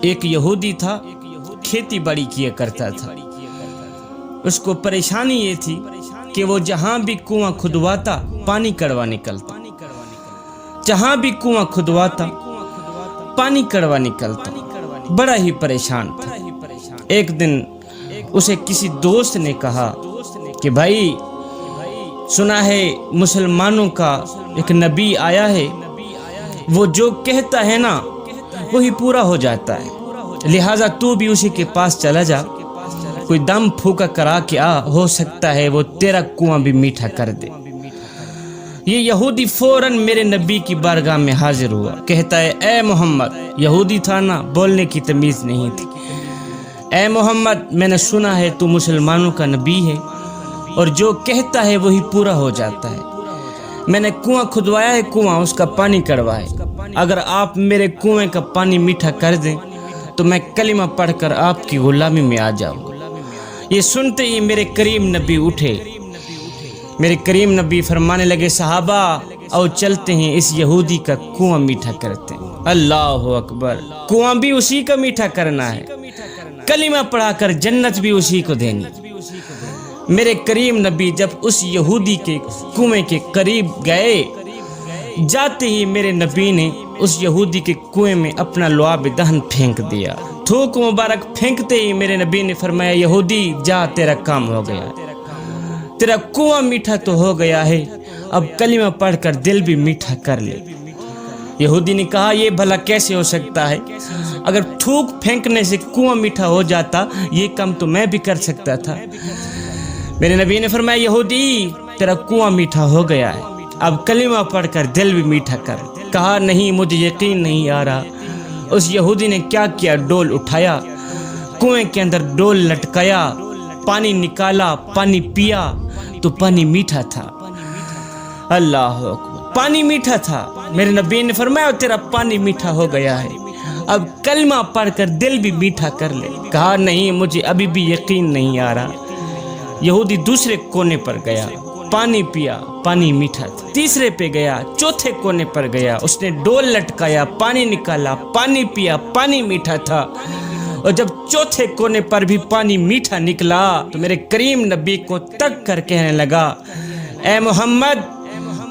ایک یہودی تھا، کھیتی باڑی کیا کرتا تھا۔ اس کو پریشانی یہ تھی کہ وہ جہاں بھی کنواں کھدواتا پانی کڑوا نکلتا، جہاں بھی کنواں کھدواتا پانی کڑوا نکلتا، بڑا ہی پریشان تھا۔ ایک دن اسے کسی دوست نے کہا کہ بھائی سنا ہے مسلمانوں کا ایک نبی آیا ہے، وہ جو کہتا ہے نا وہی پورا ہو جاتا ہے، لہٰذا تو بھی اسی کے پاس چلا جا، کوئی دم پھونکا کرا کے آ، ہو سکتا ہے وہ تیرا کنواں بھی میٹھا کر دے۔ یہ یہودی فوراً میرے نبی کی بارگاہ میں حاضر ہوا، کہتا ہے اے محمد، یہودی تھا نا، بولنے کی تمیز نہیں تھی، اے محمد میں نے سنا ہے تو مسلمانوں کا نبی ہے اور جو کہتا ہے وہی پورا ہو جاتا ہے۔ میں نے کنواں کھدوایا ہے، کنواں اس کا پانی کڑوا ہے، اگر آپ میرے کنویں کا پانی میٹھا کر دیں تو میں کلمہ پڑھ کر آپ کی غلامی میں آ جاؤں۔ یہ سنتے ہی میرے کریم نبی اٹھے، میرے کریم نبی فرمانے لگے صحابہ او چلتے ہیں اس یہودی کا کنواں میٹھا کرتے ہیں۔ اللہ اکبر، کنواں بھی اسی کا میٹھا کرنا ہے، کلمہ پڑھا کر جنت بھی اسی کو دینی۔ میرے کریم نبی جب اس یہودی کے کنویں کے قریب گئے، جاتے ہی میرے نبی نے اس یہودی کے کنویں میں اپنا لعاب دہن پھینک دیا۔ تھوک مبارک پھینکتے ہی میرے نبی نے فرمایا یہودی جا، تیرا کام ہو گیا ہے، تیرا کنواں میٹھا تو ہو گیا ہے، اب کلمہ پڑھ کر دل بھی میٹھا کر لے۔ یہودی نے کہا یہ بھلا کیسے ہو سکتا ہے، اگر تھوک پھینکنے سے کنواں میٹھا ہو جاتا یہ کام تو میں بھی کر سکتا تھا۔ میرے نبی نے فرمایا یہودی تیرا کنواں میٹھا ہو گیا ہے، اب کلمہ پڑھ کر دل بھی میٹھا کر۔ کہا نہیں مجھے یقین نہیں آ رہا۔ اس یہودی نے کیا کیا، ڈول اٹھایا، کنویں کے اندر ڈول لٹکایا، پانی نکالا، پانی پیا تو پانی میٹھا تھا۔ اللہ اکبر، پانی میٹھا تھا۔ میرے نبی نے فرمایا تیرا پانی میٹھا ہو گیا ہے، اب کلمہ پڑھ کر دل بھی میٹھا کر لے۔ کہا نہیں مجھے ابھی بھی یقین نہیں آ رہا۔ یہودی دوسرے کونے پر گیا، پانی پیا، پانی میٹھا تھا۔ تیسرے پہ گیا، چوتھے کونے پر گیا، اس نے ڈول لٹکایا، پانی نکالا، پانی پیا، پانی میٹھا تھا۔ اور جب چوتھے کونے پر بھی پانی میٹھا نکلا تو میرے کریم نبی کو تک کر کہنے لگا اے محمد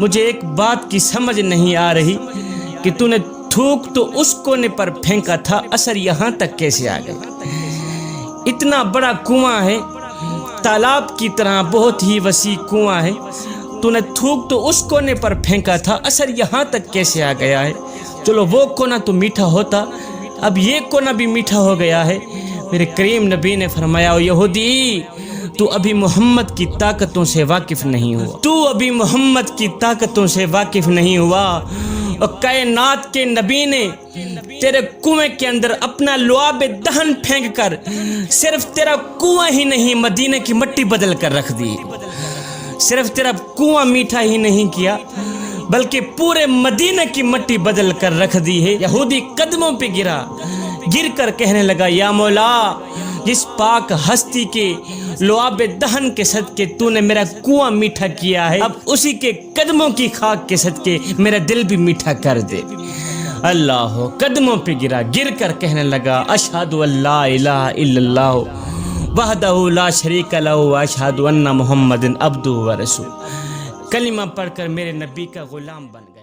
مجھے ایک بات کی سمجھ نہیں آ رہی کہ تو نے تھوک تو اس کونے پر پھینکا تھا، اثر یہاں تک کیسے آ گیا؟ اتنا بڑا کنواں ہے، تالاب کی طرح بہت ہی وسیع کنواں ہے، تو نے تھوک تو اس کونے پر پھینکا تھا، اثر یہاں تک کیسے آ گیا ہے؟ چلو وہ کونا تو میٹھا ہوتا، اب یہ کونا بھی میٹھا ہو گیا ہے۔ میرے کریم نبی نے فرمایا یہودی تو ابھی محمد کی طاقتوں سے واقف نہیں ہوا، تو ابھی محمد کی طاقتوں سے واقف نہیں ہوا، اور کائنات کے نبی نے تیرے کنویں کے اندر اپنا لعاب دہن پھینک کر صرف تیرا کنواں ہی نہیں مدینہ کی مٹی بدل کر رکھ دی۔ صرف تیرا کنواں میٹھا ہی نہیں کیا بلکہ پورے مدینہ کی مٹی بدل کر رکھ دی ہے۔ یہودی قدموں پہ گرا، گر کر کہنے لگا یا مولا جس پاک ہستی کے لعاب دہن کے صدقے تو نے میرا کنواں میٹھا کیا ہے، اب اسی کے قدموں کی خاک کے صدقے میرا دل بھی میٹھا کر دے۔ اللہ قدموں پہ گرا، گر کر کہنے لگا اشہد ان لا الہ الا اللہ وحدہ لا شریک لہ واشہد ان محمد عبدہ ورسولہ۔ کلمہ پڑھ کر میرے نبی کا غلام بن گیا۔